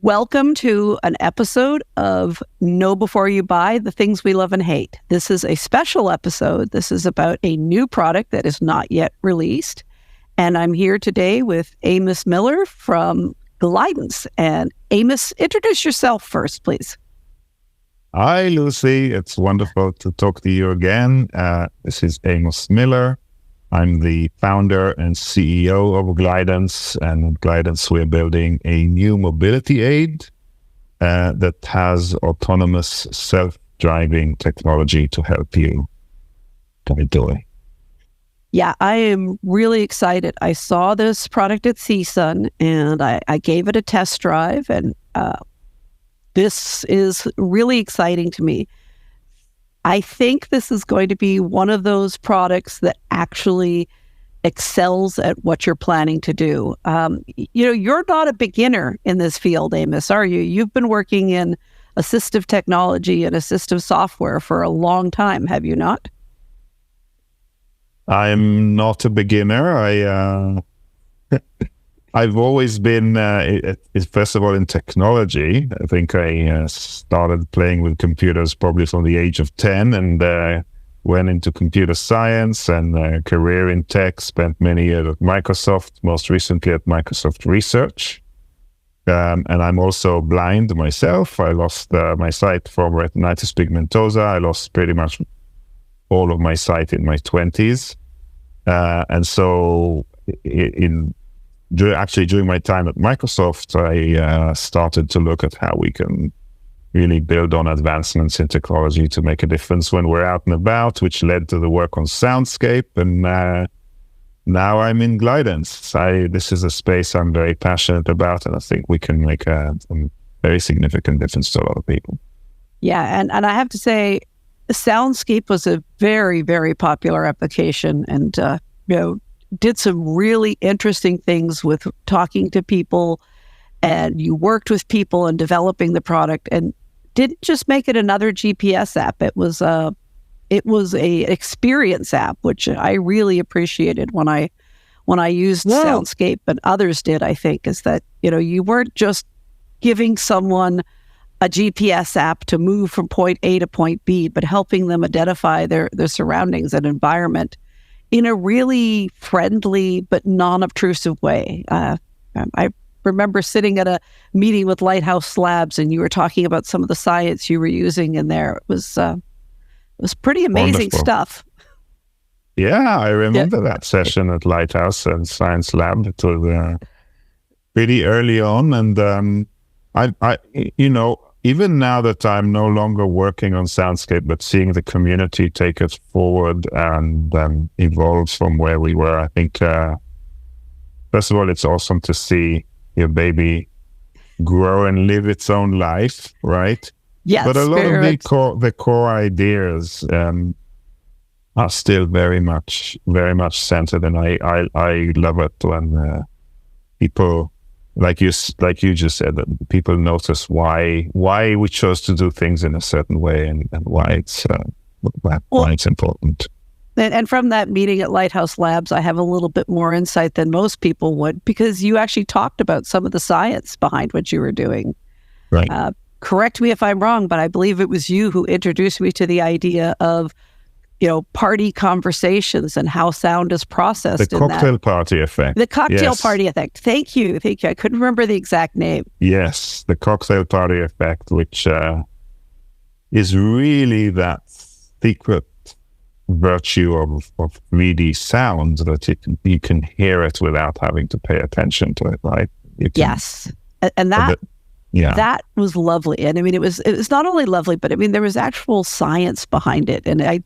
Welcome to an episode of Know Before You Buy, the Things We Love and Hate. This is a special episode. This is about a new product that is not yet released. And I'm here today with Amos Miller from Glidance. And Amos, introduce yourself first, please. Hi, Lucy. It's wonderful to talk to you again. This is Amos Miller. I'm the founder and CEO of Glidance. And at Glidance, we're building a new mobility aid that has autonomous self-driving technology to help you enjoy. Yeah, I am really excited. I saw this product at CSUN and I gave it a test drive, and this is really exciting to me. I think this is going to be one of those products that actually excels at what you're planning to do. You're not a beginner in this field, Amos, are you? You've been working in assistive technology and assistive software for a long time, have you not? I'm not a beginner. I've always been, first of all, in technology. I think I started playing with computers probably from the age of 10 and went into computer science and career in tech, spent many years at Microsoft, most recently at Microsoft Research. And I'm also blind myself. I lost my sight from retinitis pigmentosa. I lost pretty much all of my sight in my 20s. And so during my time at Microsoft, I started to look at how we can really build on advancements in technology to make a difference when we're out and about, which led to the work on Soundscape. And now I'm in Glidance. This is a space I'm very passionate about, and I think we can make a very significant difference to a lot of people. Yeah, and I have to say, Soundscape was a very, very popular application, and did some really interesting things with talking to people, and you worked with people in developing the product, and didn't just make it another GPS app. It was a experience app, which I really appreciated when I used Soundscape, and others did. I think is that you weren't just giving someone a GPS app to move from point A to point B, but helping them identify their surroundings and environment in a really friendly but non-obtrusive way. I remember sitting at a meeting with Lighthouse Labs, and you were talking about some of the science you were using in there. It was pretty amazing Wonderful stuff. Yeah, I remember that session at Lighthouse and Science Lab. It was pretty early on, and I even now that I'm no longer working on Soundscape, but seeing the community take it forward and evolve from where we were, I think, first of all, it's awesome to see your baby grow and live its own life, right? Yes, but a lot of the core ideas are still very much centered, and I love it when people, like you just said, that people notice why we chose to do things in a certain way and why it's important. And from that meeting at Lighthouse Labs, I have a little bit more insight than most people would, because you actually talked about some of the science behind what you were doing. Right. Correct me if I'm wrong, but I believe it was you who introduced me to the idea of party conversations and how sound is processed. The cocktail party effect. The cocktail party effect. Thank you. I couldn't remember the exact name. Yes, the cocktail party effect, which is really that secret virtue of 3D sound, that you can hear it without having to pay attention to it, right? Yes, and that was lovely. And I mean, it was not only lovely, but I mean, there was actual science behind it. And I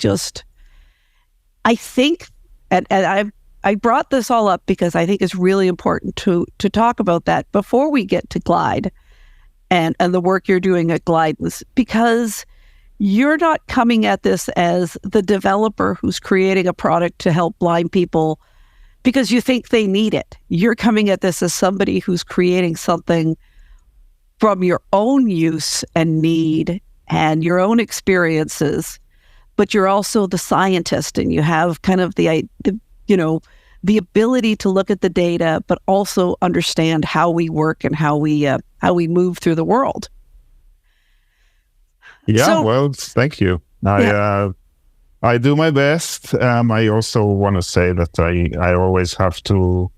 think, and I brought this all up because I think it's really important to talk about that before we get to Glide and the work you're doing at Glidance, because you're not coming at this as the developer who's creating a product to help blind people because you think they need it. You're coming at this as somebody who's creating something from your own use and need and your own experiences, but you're also the scientist, and you have kind of the the ability to look at the data, but also understand how we work and how we move through the world. Yeah, well, thank you. I do my best. I also want to say that I always have to.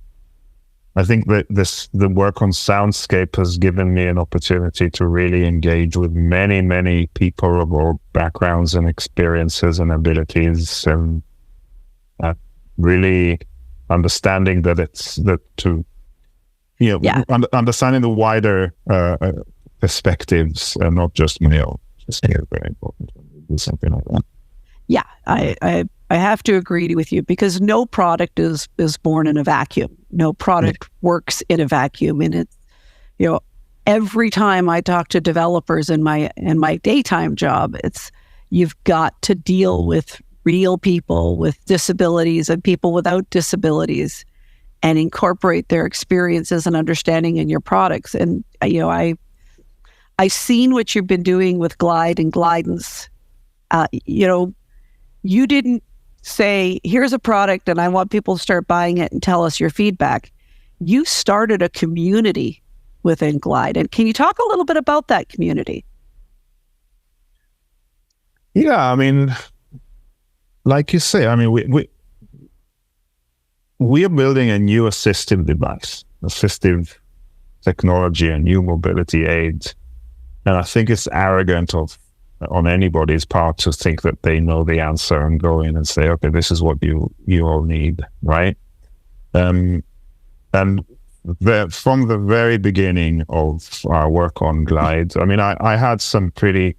I think that the work on Soundscape has given me an opportunity to really engage with many people of all backgrounds and experiences and abilities, and really understanding that understanding the wider perspectives and not just my own. It's very important to do something like that. Yeah, I have to agree with you, because no product is born in a vacuum. No product works in a vacuum. And it's, every time I talk to developers in my daytime job, it's, you've got to deal with real people with disabilities and people without disabilities and incorporate their experiences and understanding in your products. And, I've seen what you've been doing with Glide and Glidance. You didn't say, here's a product and I want people to start buying it and tell us your feedback. You started a community within Glide. And can you talk a little bit about that community? Yeah, I mean, like you say, I mean, we are building a new assistive device, assistive technology, a new mobility aid. And I think it's arrogant on anybody's part to think that they know the answer and go in and say, okay, this is what you all need, right? And from the very beginning of our work on Glide, I mean, I had some pretty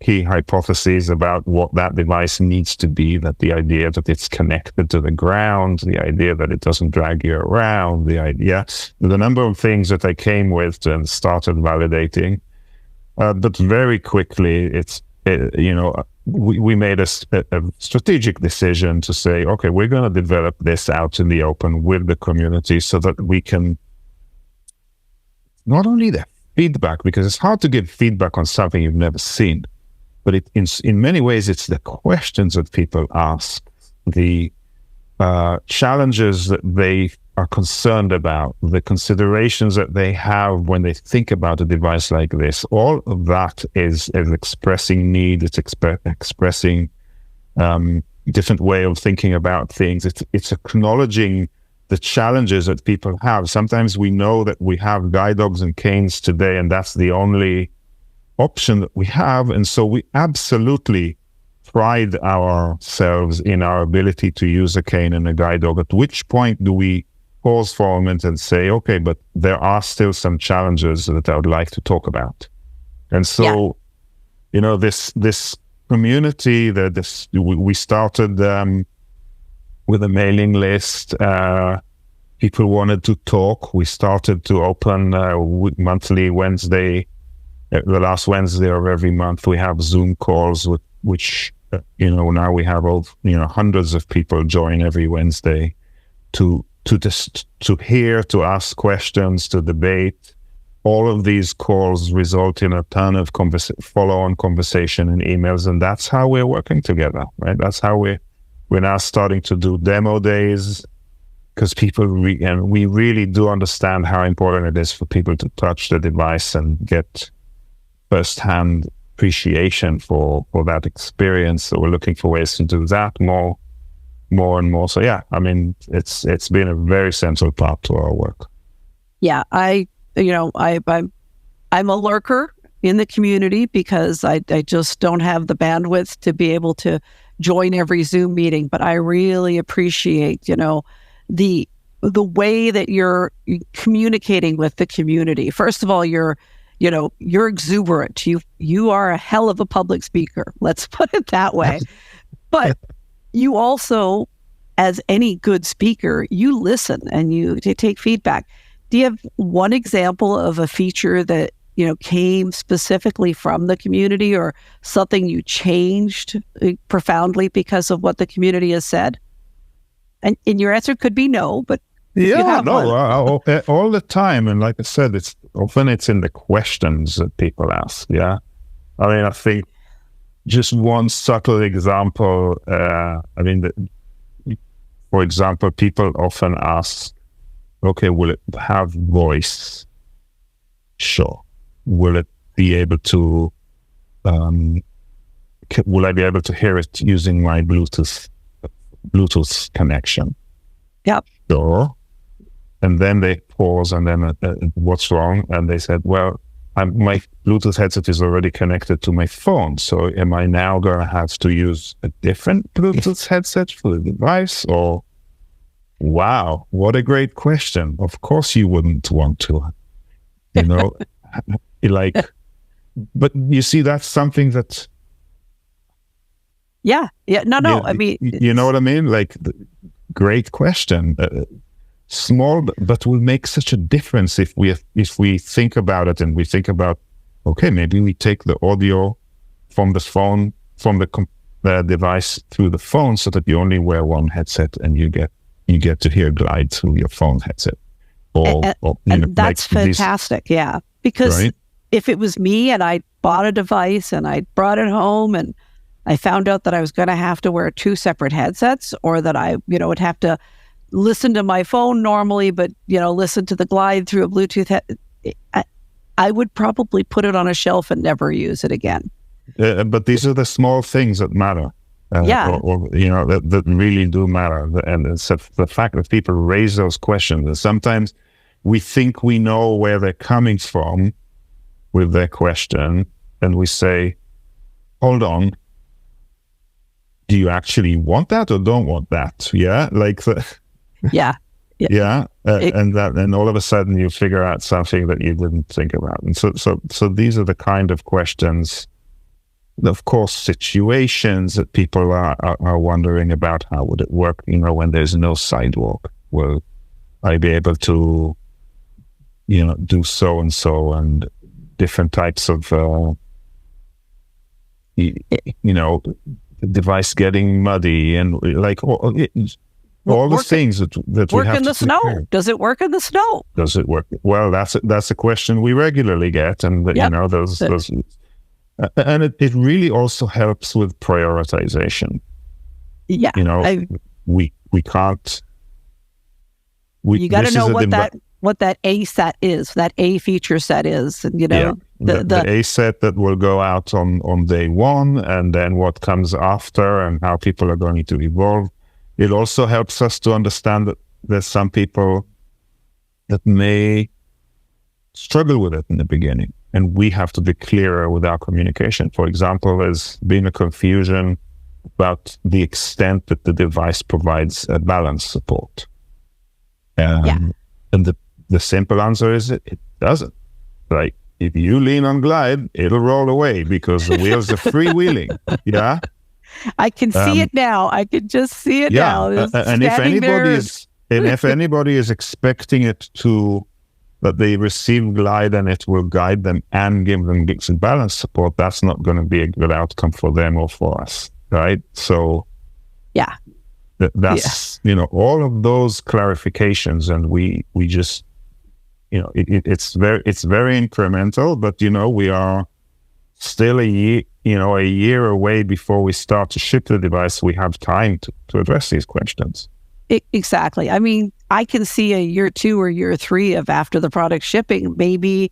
key hypotheses about what that device needs to be, that the idea that it's connected to the ground, the idea that it doesn't drag you around, the number of things that I came with and started validating. But very quickly, we made a strategic decision to say, okay, we're going to develop this out in the open with the community so that we can not only the feedback, because it's hard to give feedback on something you've never seen, but in many ways, it's the questions that people ask, the challenges that they are concerned about, the considerations that they have when they think about a device like this. All of that is expressing need. It's expressing different way of thinking about things. It's acknowledging the challenges that people have. Sometimes we know that we have guide dogs and canes today, and that's the only option that we have. And so we absolutely pride ourselves in our ability to use a cane and a guide dog. At which point do we pause for a moment and say, okay, but there are still some challenges that I would like to talk about. And so, this community, we started with a mailing list. People wanted to talk. We started to open monthly Wednesday, the last Wednesday of every month. We have Zoom calls, which now we have hundreds of people join every Wednesday to hear, to ask questions, to debate. All of these calls result in a ton of follow-on conversation and emails, and that's how we're working together, right? That's how we're now starting to do demo days, because we really do understand how important it is for people to touch the device and get first-hand appreciation for that experience. So we're looking for ways to do that more and more. So yeah, I mean, it's been a very central part to our work. Yeah, I'm a lurker in the community because I just don't have the bandwidth to be able to join every Zoom meeting. But I really appreciate, the way that you're communicating with the community. First of all, you're exuberant. You are a hell of a public speaker. Let's put it that way. But you also, as any good speaker, you listen and you take feedback. Do you have one example of a feature that, came specifically from the community, or something you changed profoundly because of what the community has said? And your answer could be no, but all the time. And like I said, it's in the questions that people ask. Yeah. I mean, I think just one subtle example, for example, people often ask, okay, will it have voice? Sure. Will it be able to, will I be able to hear it using my Bluetooth connection? Yep. Sure. And then they pause, and then what's wrong? And they said, well, my Bluetooth headset is already connected to my phone. So am I now going to have to use a different Bluetooth headset for the device? Or, wow, what a great question. Of course you wouldn't want to, like, but you see, that's something that. Yeah. No. I mean, you know what I mean? Like, great question. Small, but will make such a difference if we think about it, and we think about, okay, maybe we take the audio from the phone, from the device through the phone, so that you only wear one headset and you get to hear Glide through your phone headset. And that's fantastic. Yeah, because right? If it was me and I bought a device and I brought it home and I found out that I was going to have to wear 2 separate headsets, or that I would have to listen to my phone normally, but listen to the Glide through a Bluetooth I would probably put it on a shelf and never use it again. But these are the small things that matter. That really do matter. And it's the fact that people raise those questions. And sometimes we think we know where they're coming from with their question, and we say, hold on, do you actually want that or don't want that? Yeah, like and all of a sudden you figure out something that you didn't think about. And so these are the kind of questions, of course, situations that people are wondering about. How would it work, when there's no sidewalk? Will I be able to, do so and so, and different types of, device getting muddy, and like all the things that we have in the snow. Does it work in the snow? Does it work? Well, that's a question we regularly get, and those and it really also helps with prioritization. Yeah, we can't. You got to know what that A set is, that A feature set is, and the A set that will go out on day one, and then what comes after, and how people are going to evolve. It also helps us to understand that there's some people that may struggle with it in the beginning, and we have to be clearer with our communication. For example, there's been a confusion about the extent that the device provides a balance support. And the simple answer is it doesn't. Like, if you lean on Glide, it'll roll away because the wheels are freewheeling. Yeah. I can see it now. I can just see it now. And if anybody is expecting it that they receive Glide and it will guide them and give them gigs and balance support, that's not going to be a good outcome for them or for us, right? So, that's all of those clarifications, and we just it's very incremental, but we are still a year away before we start to ship the device. We have time to address these questions. Exactly. I mean, I can see a year 2 or year 3 of after the product shipping, maybe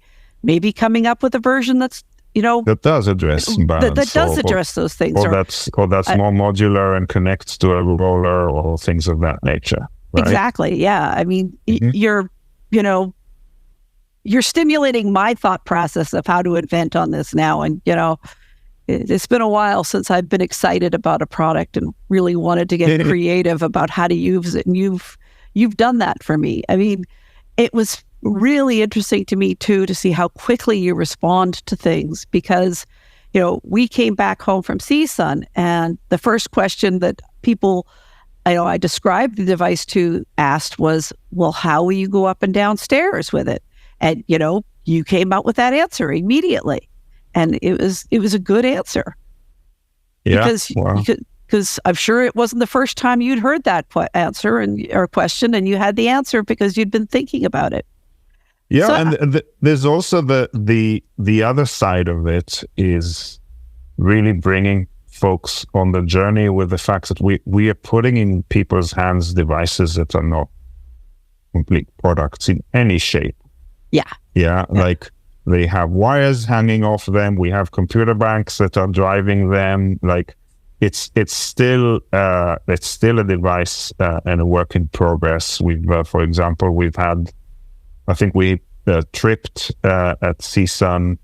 coming up with a version that's that does address balance, that does address those things, or that's more modular and connects to a roller or things of that nature. Right? Exactly. Yeah. I mean, you're stimulating my thought process of how to invent on this now, and it's been a while since I've been excited about a product and really wanted to get creative about how to use it, and you've done that for me. I mean, it was really interesting to me too to see how quickly you respond to things, because we came back home from CSUN, and the first question that people I described the device to asked was, well, how will you go up and down stairs with it? And you came out with that answer immediately, and it was a good answer. Yeah, because I'm sure it wasn't the first time you'd heard that answer or question, and you had the answer because you'd been thinking about it. Yeah, so, and there's also the other side of it is really bringing folks on the journey with the fact that we are putting in people's hands devices that are not complete products in any shape. Yeah. Like they have wires hanging off them. We have computer banks that are driving them. Like it's still a device and a work in progress. For example, we've had, I think we tripped at CSUN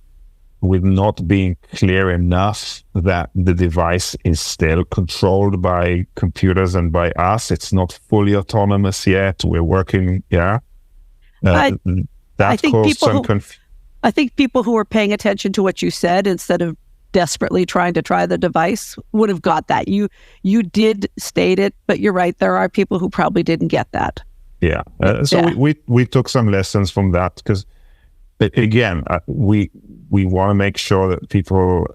with not being clear enough that the device is still controlled by computers and by us. It's not fully autonomous yet. We're working, I that think caused some I think people who were paying attention to what you said instead of desperately trying to try the device would have got that. You did state it, but you're right. There are people who probably didn't get that. Yeah. We took some lessons from that because, again, we want to make sure that people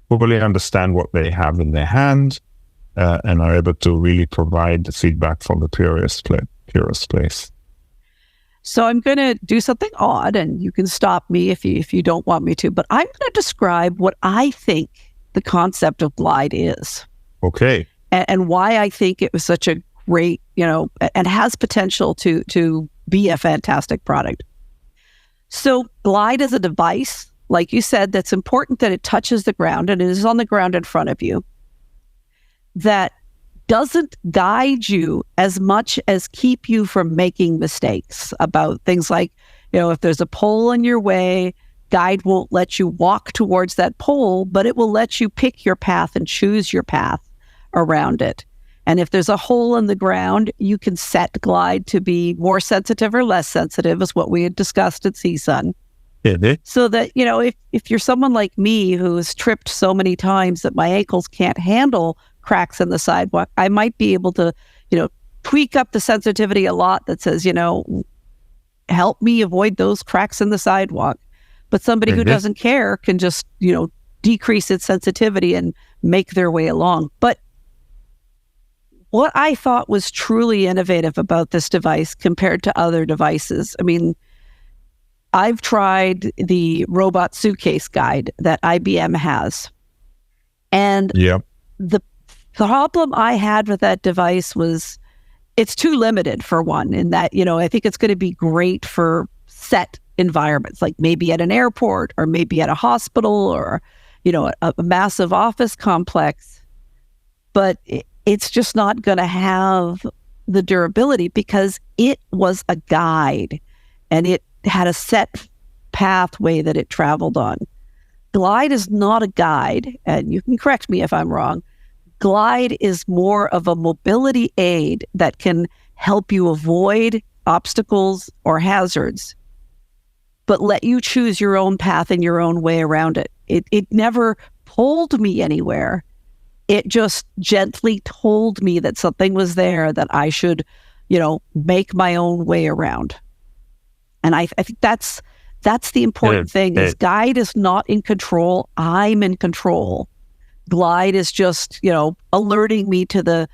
fully understand what they have in their hand and are able to really provide the feedback from the purest place. So I'm going to do something odd, and you can stop me if you don't want me to, but I'm going to describe what I think the concept of Glide is. Okay. And why I think it was such a great, and has potential to be a fantastic product. So Glide is a device, like you said, that's important that it touches the ground and it is on the ground in front of you, that doesn't guide you as much as keep you from making mistakes about things like, if there's a pole in your way, Glide won't let you walk towards that pole, but it will let you pick your path and choose your path around it. And if there's a hole in the ground, you can set Glide to be more sensitive or less sensitive, is what we had discussed at CSUN. So that, if you're someone like me who's tripped so many times that my ankles can't handle cracks in the sidewalk, I might be able to, tweak up the sensitivity a lot that says, help me avoid those cracks in the sidewalk. But somebody who doesn't care can just, decrease its sensitivity and make their way along. But what I thought was truly innovative about this device compared to other devices, I mean, I've tried the robot suitcase guide that IBM has. And the problem I had with that device was it's too limited, for one, in that, I think it's going to be great for set environments, like maybe at an airport or maybe at a hospital or, a massive office complex. But it's just not going to have the durability because it was a guide and it had a set pathway that it traveled on. Glide is not a guide, and you can correct me if I'm wrong. Glide is more of a mobility aid that can help you avoid obstacles or hazards, but let you choose your own path and your own way around it. It never pulled me anywhere. It just gently told me that something was there that I should, make my own way around. And I think that's the important thing is Guide is not in control. I'm in control. Glide is just, alerting me to the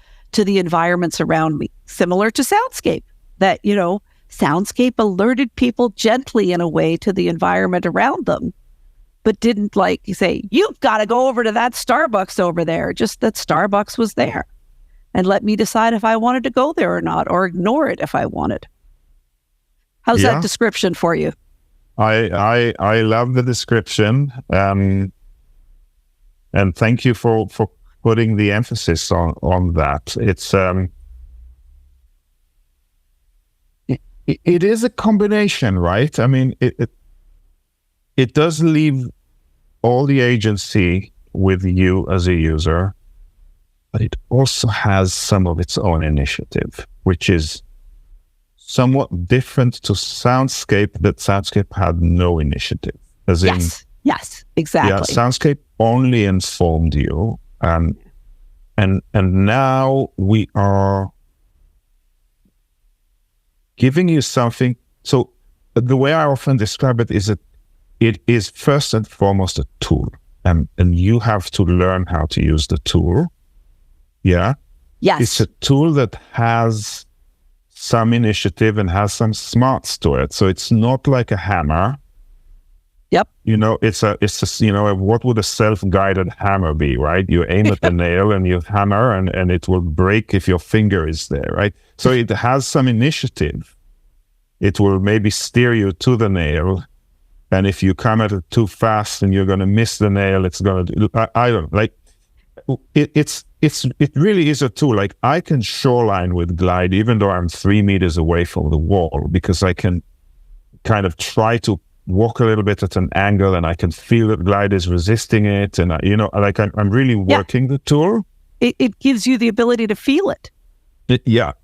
environments around me, similar to Soundscape, that, Soundscape alerted people gently in a way to the environment around them, but didn't say, you've got to go over to that Starbucks over there. Just that Starbucks was there and let me decide if I wanted to go there or not, or ignore it if I wanted. How's that description for you? I love the description. And thank you for putting the emphasis on that. It's it is a combination, right? I mean, it does leave all the agency with you as a user, but it also has some of its own initiative, which is somewhat different to Soundscape, that Soundscape had no initiative. Yes, exactly. Yeah, Soundscape only informed you, and now we are giving you something. So the way I often describe it is that it is first and foremost a tool, and you have to learn how to use the tool. Yeah. Yes. It's a tool that has some initiative and has some smarts to it. So it's not like a hammer. Yep. It's a what would a self-guided hammer be, right? You aim at the nail and you hammer, and it will break if your finger is there, right? So it has some initiative. It will maybe steer you to the nail, and if you come at it too fast and you're going to miss the nail, it's going to. I don't like. It really is a tool. Like, I can shoreline with Glide even though I'm 3 meters away from the wall, because I can kind of try to walk a little bit at an angle, and I can feel that Glide is resisting it, and I'm really working the tool. It gives you the ability to feel it.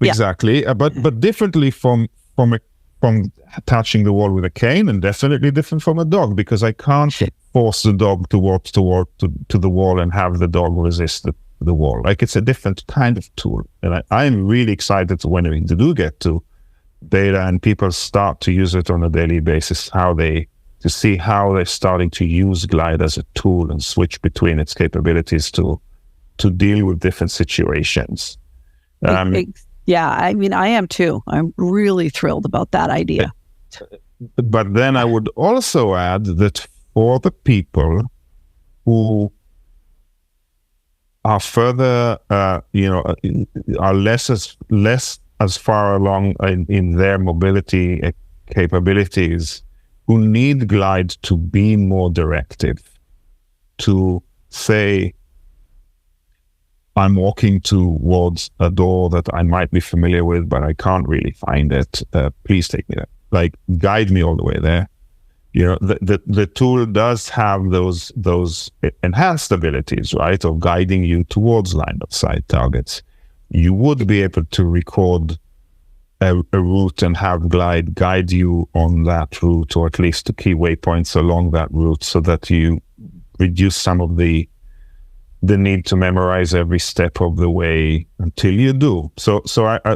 Exactly. But differently from touching the wall with a cane, and definitely different from a dog, because I can't force the dog to walk to the wall and have the dog resist the wall. Like, it's a different kind of tool, and I'm really excited when we do get to beta and people start to use it on a daily basis, to see how they're starting to use Glide as a tool and switch between its capabilities to deal with different situations. Yeah, I mean, I am too. I'm really thrilled about that idea. But then I would also add that for the people who are further, are less as far along in their mobility capabilities, who need Glide to be more directive, to say, I'm walking towards a door that I might be familiar with, but I can't really find it. Please take me there. Like, guide me all the way there. The tool does have those enhanced abilities, right, of guiding you towards line of sight targets. You would be able to record a route and have Glide guide you on that route, or at least to key waypoints along that route, so that you reduce some of the need to memorize every step of the way until you do. So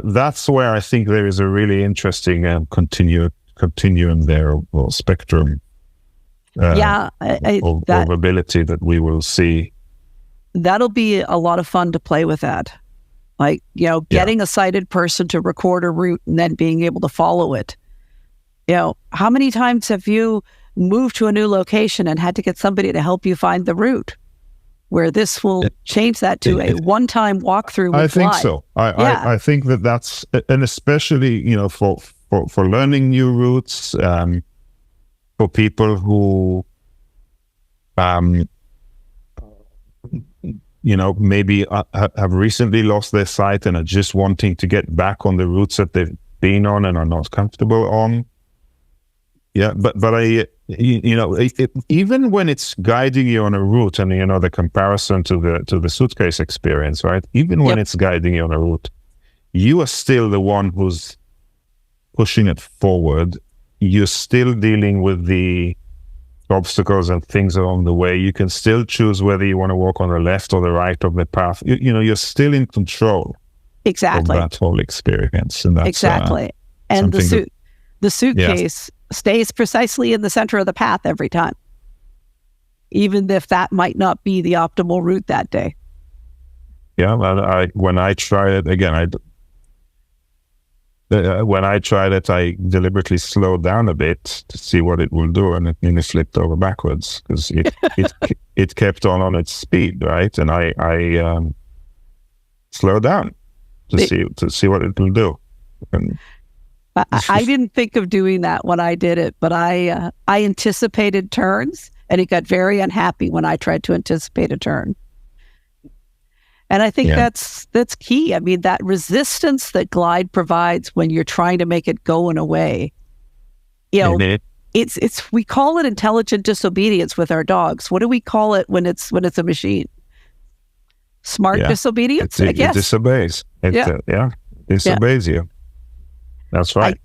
that's where I think there is a really interesting continuum there, or spectrum of ability that we will see. That'll be a lot of fun to play with that. Like, getting a sighted person to record a route and then being able to follow it. How many times have you moved to a new location and had to get somebody to help you find the route? Where this will change that to a one-time walkthrough with I think Glide. so. I think that's, and especially, for learning new routes, for people who, maybe have recently lost their sight and are just wanting to get back on the routes that they've been on and are not comfortable on. Yeah, but even when it's guiding you on a route, and the comparison to the suitcase experience, right? Even when it's guiding you on a route, you are still the one who's pushing it forward. You're still dealing with the obstacles and things along the way. You can still choose whether you want to walk on the left or the right of the path. You're still in control. Exactly. Of that whole experience, and that's exactly. And the suitcase stays precisely in the center of the path every time, even if that might not be the optimal route that day. Yeah, when I tried it again, I deliberately slowed down a bit to see what it will do, and it nearly flipped over backwards because it kept on its speed, right? And I slowed down to see what it will do. And I didn't think of doing that when I did it, but I anticipated turns, and it got very unhappy when I tried to anticipate a turn. And I think that's key. I mean, that resistance that Glide provides when you're trying to make it go in a way, it's we call it intelligent disobedience with our dogs. What do we call it when it's a machine? Smart disobedience, I guess. It disobeys. It disobeys you. That's right.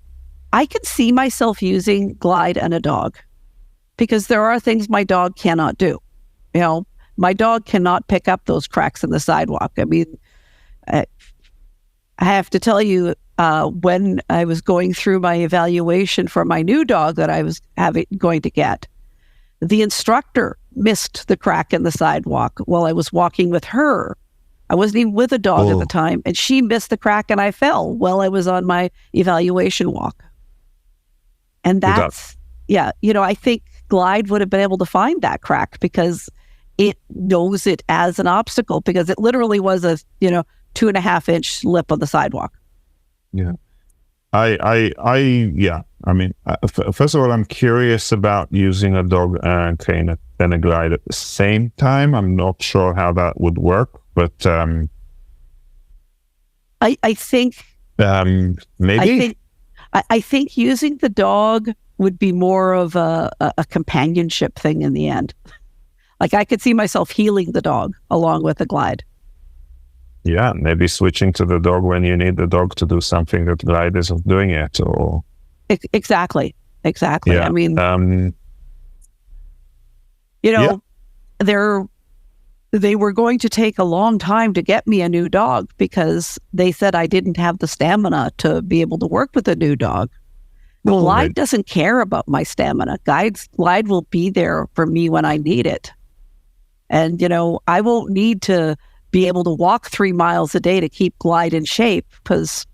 I could see myself using Glide and a dog, because there are things my dog cannot do. My dog cannot pick up those cracks in the sidewalk. I mean, I have to tell you, when I was going through my evaluation for my new dog that I was going to get, the instructor missed the crack in the sidewalk while I was walking with her. I wasn't even with a dog at the time, and she missed the crack, and I fell while I was on my evaluation walk. And that's, I think Glide would have been able to find that crack because it knows it as an obstacle, because it literally was a 2.5-inch lip on the sidewalk. Yeah. I mean, first of all, I'm curious about using a dog cane and a Glide at the same time. I'm not sure how that would work, but I think maybe. I think using the dog would be more of a companionship thing in the end. Like, I could see myself healing the dog along with the Glide. Yeah, maybe switching to the dog when you need the dog to do something that Glide isn't doing yet, or exactly. Yeah. I mean, they were going to take a long time to get me a new dog because they said I didn't have the stamina to be able to work with a new dog. Glide doesn't care about my stamina. Glide will be there for me when I need it. And, I won't need to be able to walk 3 miles a day to keep Glide in shape because,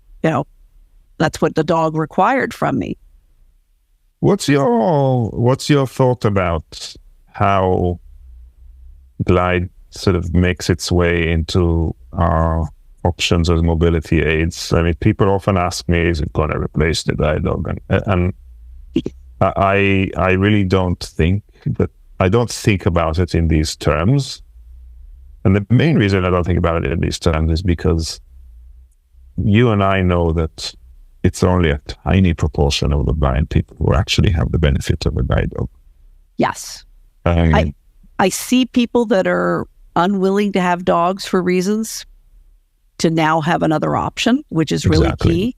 that's what the dog required from me. What's your thought about how Glide sort of makes its way into our options as mobility aids? I mean, people often ask me, is it going to replace the guide dog? And I really don't think that. I don't think about it in these terms. And the main reason I don't think about it in these terms is because you and I know that it's only a tiny proportion of the blind people who actually have the benefit of a guide dog. Yes. I see people that are unwilling to have dogs for reasons to now have another option, which is really key.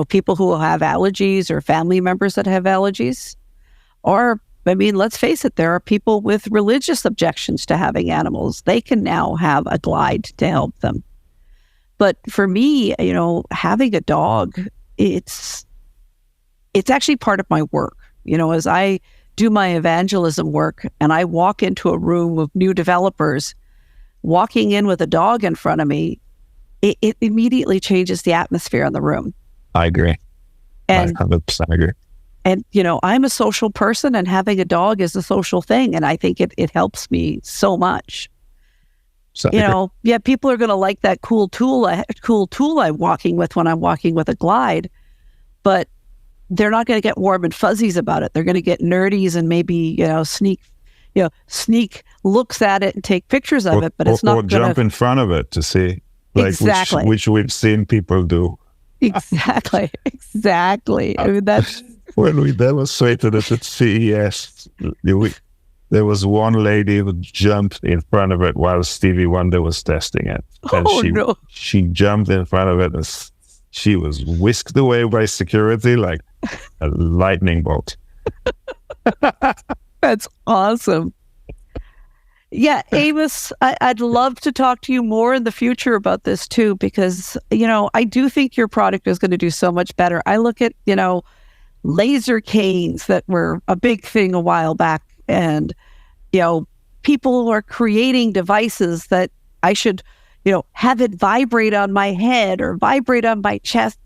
People who have allergies or family members that have allergies. Or, I mean, let's face it, there are people with religious objections to having animals. They can now have a Glide to help them. But for me, having a dog, it's actually part of my work. As I do my evangelism work and I walk into a room of new developers, walking in with a dog in front of me, it immediately changes the atmosphere in the room. I agree. And I 100% agree. And, I'm a social person, and having a dog is a social thing. And I think it helps me so much. So, people are going to like that cool tool I'm walking with when I'm walking with a Glide, but they're not going to get warm and fuzzies about it. They're going to get nerdies and maybe, sneak looks at it and take pictures of it, but it's not or jump in front of it to see, exactly, which we've seen people do. Exactly. I mean, that's when we demonstrated it at CES. There was one lady who jumped in front of it while Stevie Wonder was testing it. And she jumped in front of it and she was whisked away by security like a lightning bolt. That's awesome. Yeah, Amos, I'd love to talk to you more in the future about this too, because, I do think your product is going to do so much better. I look at, laser canes that were a big thing a while back, and, people are creating devices that I should, have it vibrate on my head or vibrate on my chest.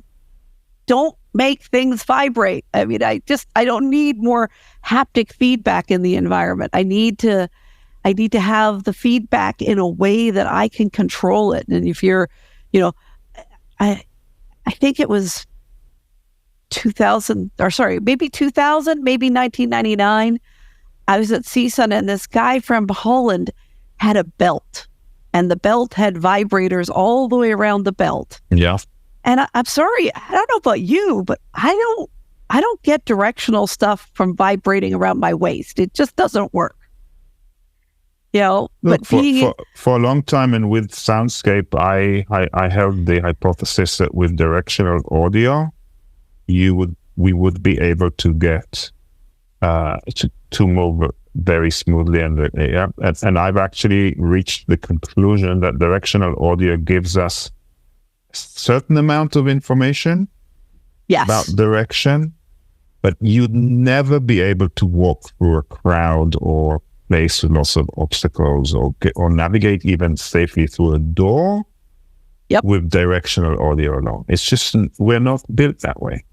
Don't make things vibrate. I mean, I don't need more haptic feedback in the environment. I need to have the feedback in a way that I can control it. And if you're, I think it was 2000, maybe 1999. I was at CSUN and this guy from Holland had a belt, and the belt had vibrators all the way around the belt. Yeah. And I'm sorry, I don't know about you, but I don't get directional stuff from vibrating around my waist. It just doesn't work. Look, but for a long time, and with Soundscape, I held the hypothesis that with directional audio, we would be able to get to move very smoothly, and I've actually reached the conclusion that directional audio gives us a certain amount of information about direction, but you'd never be able to walk through a crowd or place with lots of obstacles or navigate even safely through a door with directional audio alone. It's just, we're not built that way.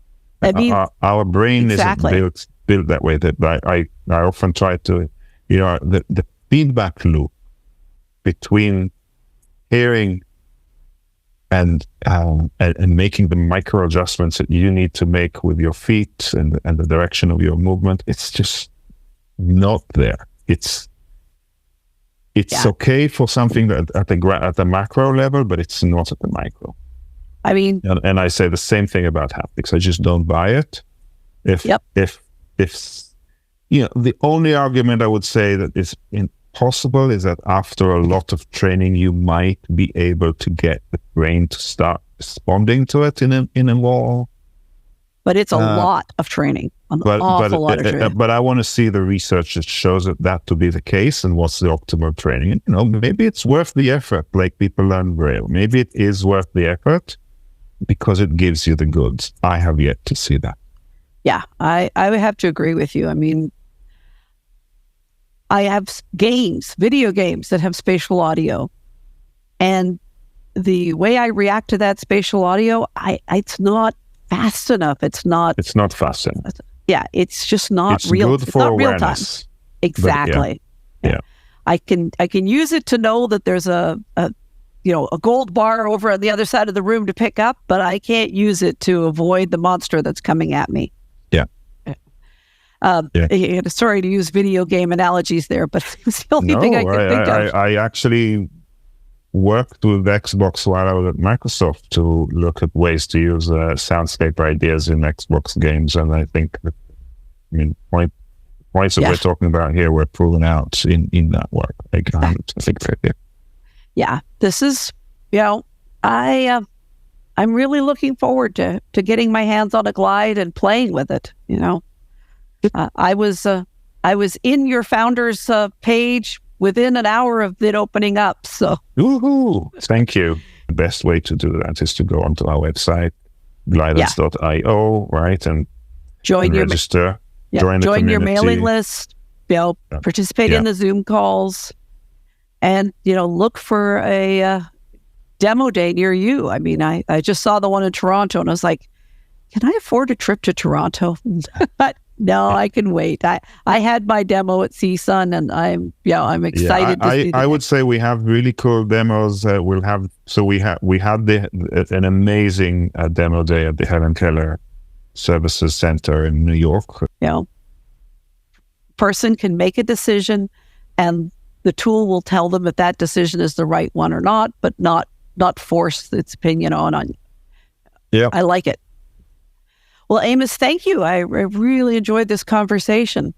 I mean, our brain isn't built built that way. That I often try to, the feedback loop between hearing and making the micro adjustments that you need to make with your feet and the direction of your movement. It's just not there. It's okay for something that at the macro level, but it's not at the micro. I mean, and I say the same thing about haptics. I just don't buy it. If the only argument I would say that is possible is that after a lot of training, you might be able to get the brain to start responding to it in a more. But it's a lot of training, awful lot of training. But I want to see the research that shows that to be the case, and what's the optimal training. And, maybe it's worth the effort, like people learn Braille. Maybe it is worth the effort because it gives you the goods. I have yet to see that. Yeah, I would have to agree with you. I mean, I have video games that have spatial audio, and the way I react to that spatial audio, it's not fast enough. It's not fast enough. Yeah, it's just not it's real. Good for it's not awareness, real time. Exactly. Yeah. I can use it to know that there's a gold bar over on the other side of the room to pick up, but I can't use it to avoid the monster that's coming at me. Sorry to use video game analogies there, but it's the only thing I can think of. I actually worked with Xbox while I was at Microsoft to look at ways to use soundscape ideas in Xbox games, and I think, points that we're talking about here were proven out in that work. I think that. Yeah, this is, I'm really looking forward to getting my hands on a Glide and playing with it. I was in your founder's page within an hour of it opening up. So, woohoo! Thank you. The best way to do that is to go onto our website, glidance.io, right, and register. Join your mailing list. Participate in the Zoom calls, and look for a demo day near you. I mean, I just saw the one in Toronto, and I was like, can I afford a trip to Toronto? But no, I can wait. I had my demo at CSUN, and I'm excited to see I would say we have really cool demos. We had an amazing demo day at the Helen Keller Services Center in New York. Person can make a decision, and the tool will tell them if that decision is the right one or not, but not force its opinion on you. Yeah, I like it. Well, Amos, thank you. I really enjoyed this conversation.